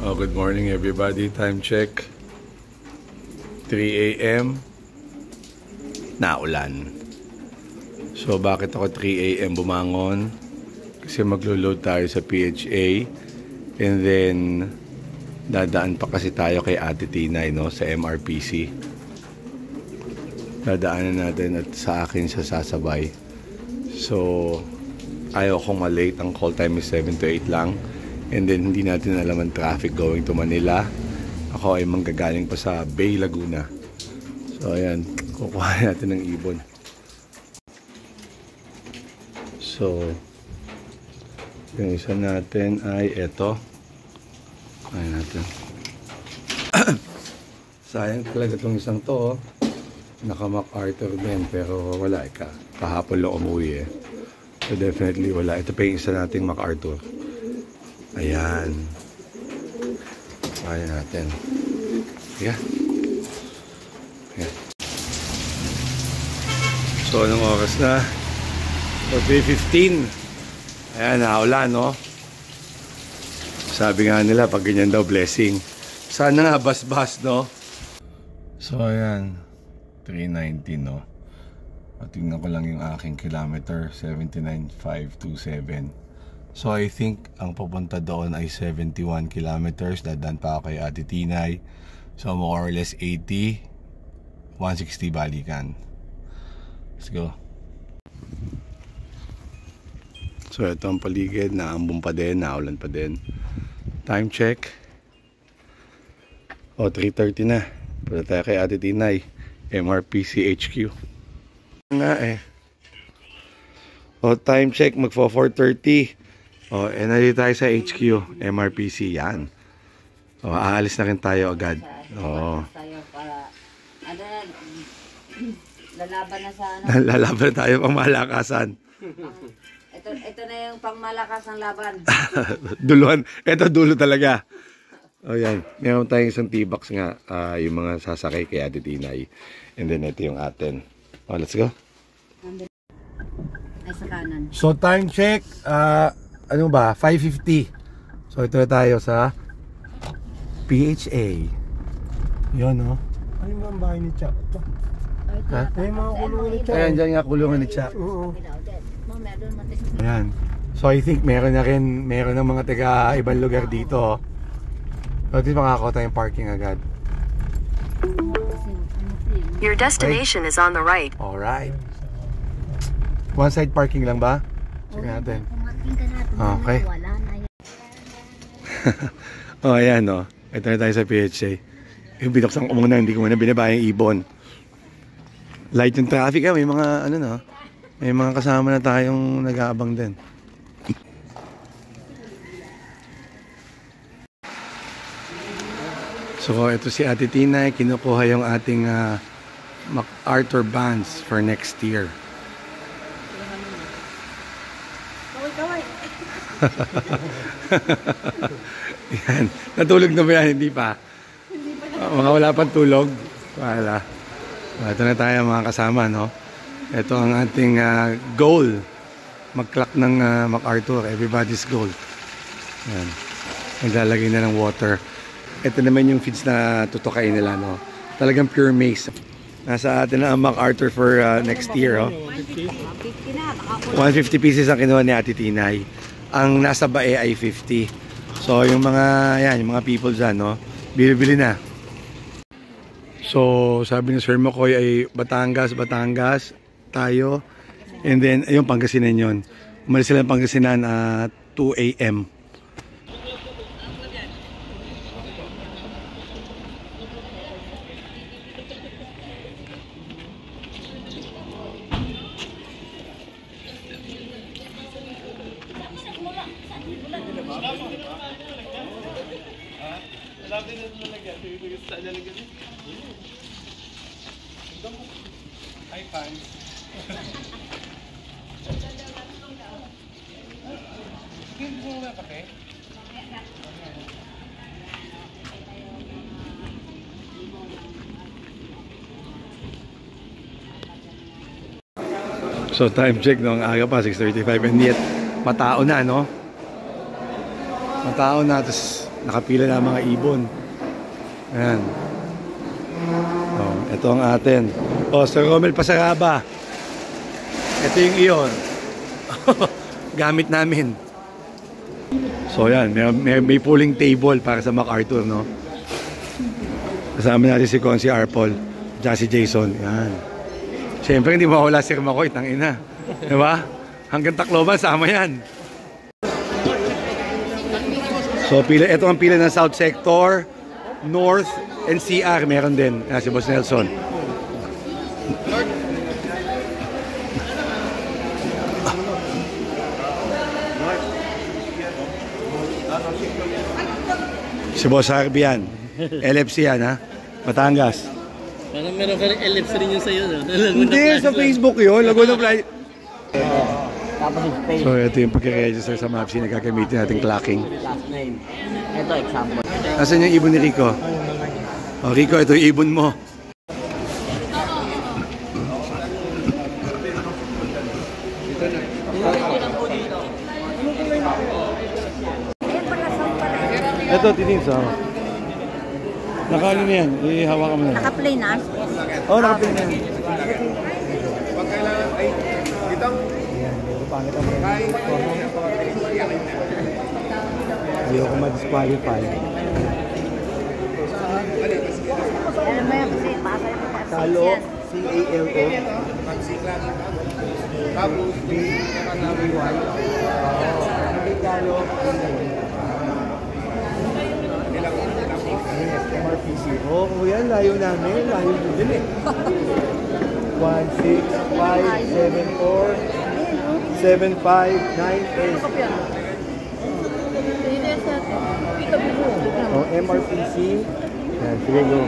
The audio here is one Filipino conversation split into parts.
Oh, good morning everybody. Time check. 3 a.m. Naulan. So bakit ako 3 a.m. bumangon? Kasi maglo-load tayo sa PHA. And then dadaan pa kasi tayo kay Ate Tinay, no, sa MRPC. Dadaanan natin at sa akin siya sasabay. So ayaw kong malate. Ang call time is 7 to 8 lang. And then hindi natin alam ang traffic going to Manila. Ako ay manggagaling pa sa Bay, Laguna. So ayan, kukuha natin ng ibon. So yung isa natin ay eto. Ayan natin. Sayang talaga itong isang to, oh. Naka MacArthur din, pero wala ka. Kahapon lang umuwi eh. So definitely wala. Ito pa yung isa nating MacArthur. Ayan. Ayan natin. Yeah. Yeah. So anong oras na? So 3:15. Ayan, naulan, no? Sabi nga nila, pag ganyan daw, blessing. Sana nga, bas-bas, no? So ayan, 3:19, no? Tingnan ko lang yung aking kilometer, 79,527. So I think ang pupunta doon ay 71 kilometers. Dadaan pa ako kay Ate Tinay. So more or less 80, 160 balikan. Let's go. So ito ang paligid, naambon pa din, naulan pa din. Time check. O 3:30 na. Punta tayo kay Ate Tinay, MRPC HQ. Nga eh. O time check, magpo 4:30. O, nandito tayo sa HQ, MRPC, yan. O, aalis na rin tayo agad. O. Lalaban na sa ano? Lalaban na tayo pang malakasan. Ito na yung pang malakas ng laban. Duluhan. Ito dulo talaga. O yan. Meron tayong isang T-box nga. Yung mga sasakay kay Ate Tinay. And then ito yung atin. O, let's go. Ay, sa kanan. So, time check. Ano ba? 5:50. So, ito na tayo sa PHA. Yun, no? Ano yung mga bahay ni Chuck? Ha? Ay, mga kulungan ni Chuck. Ayan, dyan nga kulungan ni Chuck. Oo. Ayan. So, I think meron ng mga taga ibang lugar dito. So, dito makakakuha tayong parking agad. Your destination is on the right. Alright. One side parking lang ba? Check natin. Okay. Oh, ayan, no. Ito na tayo sa PHA. Binuksan ko muna, hindi ko muna binaba yung ibon. Light yung traffic, may mga, ano, no? May mga kasama na tayong nag-aabang din. So, ito si Ate Tinay. Kinukuha yung ating MacArthur bands for next year. Yan. Natulog na ba yan? Hindi pa. Mga wala pang tulog. Wala. Ito na tayo mga kasama, no? Ito ang ating goal. Mag-clock ng MacArthur. Everybody's goal. Yan. Naglalagay na ng water. Ito naman yung feeds na tutukain nila, no? Talagang pure maize. Nasa atin na ang MacArthur for next year, oh. 150 pieces ang kinuha ni Ate Tinay. Ang nasa bae ay 50. So yung mga yan, yung mga people dyan, no, bili-bili na. So sabi ni Sir Makoy ay Batangas tayo. And then ayun, Pangasinan yun. Umalis sila ng Pangasinan at 2 a.m. Hi, fans. Hindi mo na kape? So time check no, ang aga pa 6:35 and yet matao na, no? Matao na, tapos Nakapila na ang mga ibon. Ayan. Oh, ito ang atin. Oh, Sir Romel Pasaraba. Ito yung iyon. Gamit namin. So yan, may pooling table para sa MacArthur, no? Kasama natin si Consi Arpol, at si Jason. Yan. Siyempre hindi mawala si Makoy, tangina. Diba? Hanggang Tacloban, sama yan. So ito ang pila ng South Sector, North, and CR meron din. Yan, si Boss Nelson. Si Boss Harvey yan. LFC yan, ha? Batangas. Parang meron ka rin LFC rin yun sa'yo, no? Hindi, sa Facebook yun. Laguna Fly. Tapos yung space, So, ito yung pagka-register sa MAPC na gagamitin natin clacking. last name. Ito, example. Nasaan yung ibon ni Rico? Oh, Rico, ito yung ibon mo. Ito, tinis, oh. Nakaano na yan? Ihawakan mo na. Naka-play na? Oh, naka-play na yan. Hindi ako ma-disqualify. Alam mo yan kasi pasay mo sa Talo, yan. C-A-L-O. Tapos, B-E-Y. Hindi talo. MRPC. Oo, kuya, layo namin. Layo nyo din eh. 165747598. Oh, MRPC. Yan, sige, go.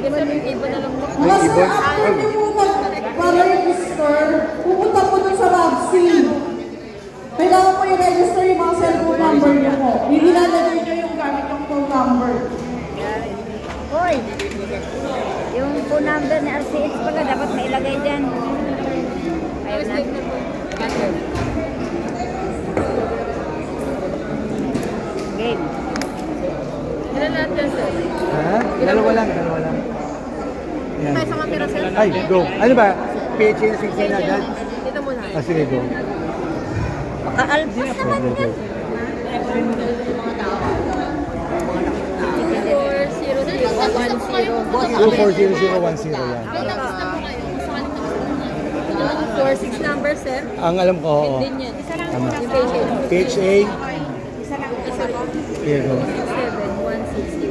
May ibon? After niyo muna para-register, pupunta po dun sa vaccine. Kailangan mo i-register yung mga cellphone number niyo po. Ilalagay niyo yung gamit yung phone number. Hoy! Yung phone number ni RCH pala, dapat mailagay dyan. Ayun na. Game. Ilan lahat yan, sir? Ha? Dalawa lang. Yan. Sa camera, sir? Ay, go. Ano ba? PHA na 16 na agad? Dito muna. Ah, sige, go. Baka-albus naman yan. 240010 yan. 46 number, sir. Ang alam ko, oo. Din yan. Isa lang Tama. yung patient. PHA. Isa lang. Here, go. 7, 160.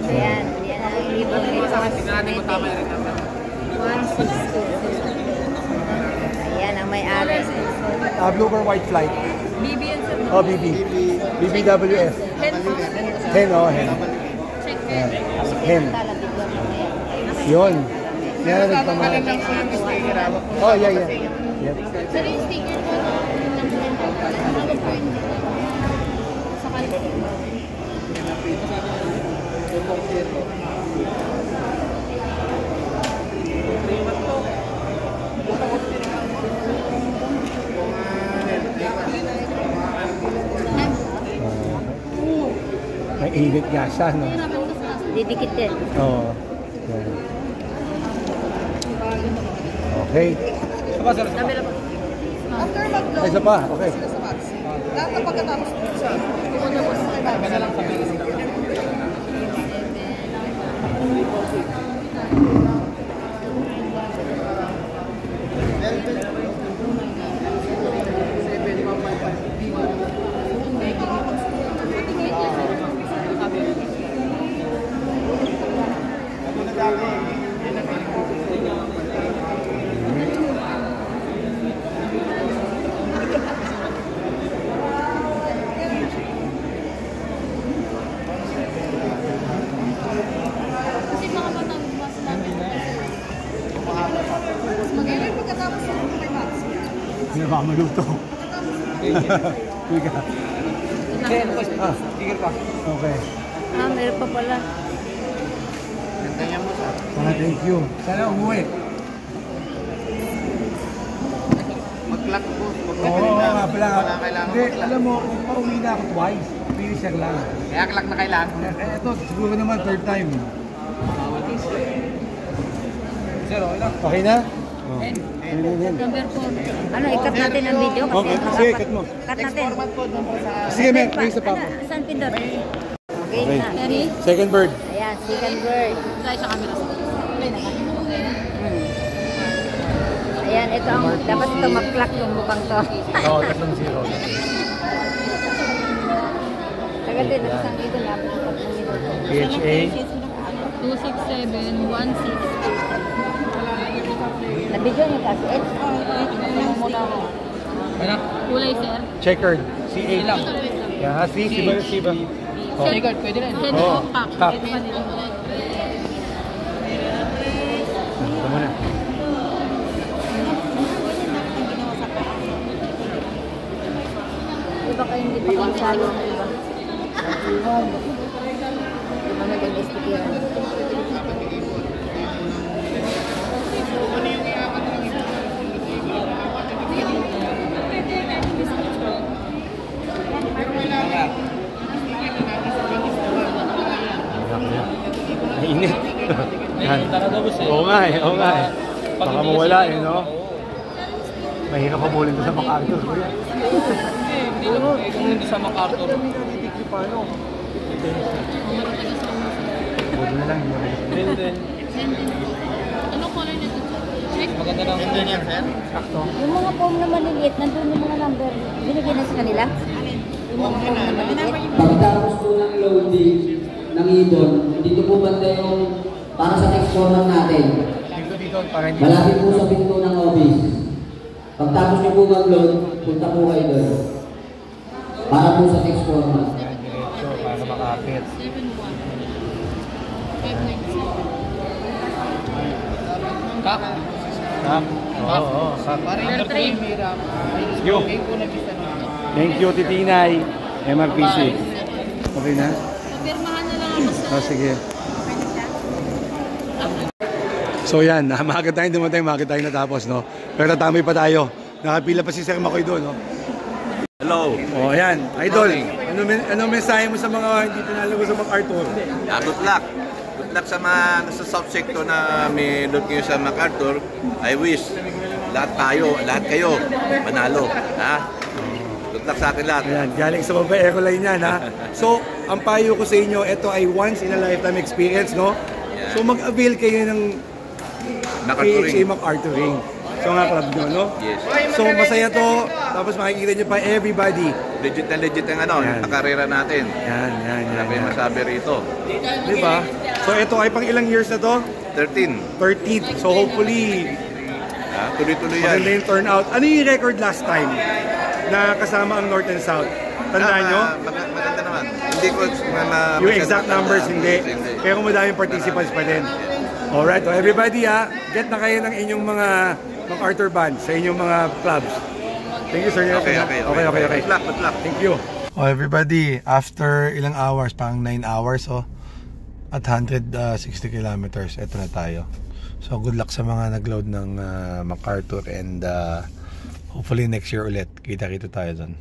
Yan. Yan ang ibon nito. Ayan ang may-ari. Blue or white flight. BB yan, sir. Oh, BB. BBWF. Hen, oh, hen. Yan. Hen. Yun. Yan ang nagpamahal. Oh, yeah. Yep. Sir, yung sticker po. Sa kanila. May init nga siya, no? Didikit din. Oo. Yan. Okay. Ay, isa pa. Okay. Dapat pagkatapos siya. Pumunta po sa Hindi na baka maluto. Kuya. Okay. Meron pa pala. Thank you. Sana umuwi. mag-clock po. Oo, nga pala. Hindi, alam mo, pauwi na ako twice. Finisher lang. Kaya clock na kailangan. Ito, siguro naman third time. Sir, okay lang. Okay na? Oh. Number 4. Ano, ikat natin ang video kasi Okay, sige, cut mo. Cut natin. Sige, may isa pa ako. Saan pindot? Okay, Okay. na. Ready? Second bird. Ayan, second bird. Sa camera. Ayan, ito ang, dapat ito mag-clock yung mukhang to. Oo, that's on zero. Tagal din, isang ito na. PHA. 26716. Nabidyo niyo kasi, Kulay, sir. Checkered. CA lang. Yeah, Siba. Oh. Checkered, pwede rin. Head Oo. o cock. Cock. Pwede pa rin. Ito muna. Diba kayo hindi pa konsalo, diba? Diba nag-investigiran? Mainit. Yan. Oo nga eh. Baka mawala eh, no? Mahirap habulin ko sa MacArthur. Kung hindi sa MacArthur. Buti na lang. Anong color nito? Maganda lang. Ganda niyan, sir. Sakto. Yung mga form na maliliit, nandun yung mga number. Binigyan na sa kanila? Yung mga form na maliliit. Pagkatapos po ng loading ng ibon, dito po banda yung para sa text format natin. Dito, para hindi. Malapit po sa pinto ng office. Pagtapos niyo po mag-load, punta po kayo doon. Para po sa text format. Diretso, para makapit. 71. Kak. Kap. Oo, kap. Number 3. Yo. Thank you, Titinay. MRPC. Okay na? Papirmahan na lang ako sa... Oh, sige. So yan, maaga tayong dumating, maaga tayong natapos, no? Pero tamay pa tayo. Nakapila pa si Sir Makoy doon, no? Hello. Oh, ayan. Idol, ano mensahe mo sa mga hindi pinalago sa MacArthur? Good luck. Good luck sa mga nasa South Sector na may load kayo sa MacArthur. I wish lahat kayo manalo. Ha? Good luck sa atin lahat. Ayan, galing sa babae airline yan, ha? So, ang payo ko sa inyo, ito ay once in a lifetime experience, no? Yeah. So, mag-avail kayo ng MacArthur PHA ring. MacArthur ring. So, nga club nyo, no? Yes. So, masaya to. Tapos makikita nyo pa everybody. Legit ang ano, Yan. yung karera natin. Yan. Sabi masabi rito. Diba? So, ito ay pang ilang years na to? 13. 13. So, hopefully, Ha? Tuloy-tuloy yan. maganda yung turnout. Ano yung record last time na kasama ang North and South? Tandaan nyo? Maganda naman. Hindi ko Yung exact numbers, hindi. Pero madaming participants pa din. Alright, so everybody get na kayo ng inyong mga MacArthur bands sa inyong mga clubs. Thank you, sir. Okay. Good luck. Thank you. Oh, everybody, after ilang hours, pang 9 hours, at 160 kilometers, eto na tayo. So, good luck sa mga nag-load ng MacArthur and hopefully next year ulit, kita-kita tayo doon.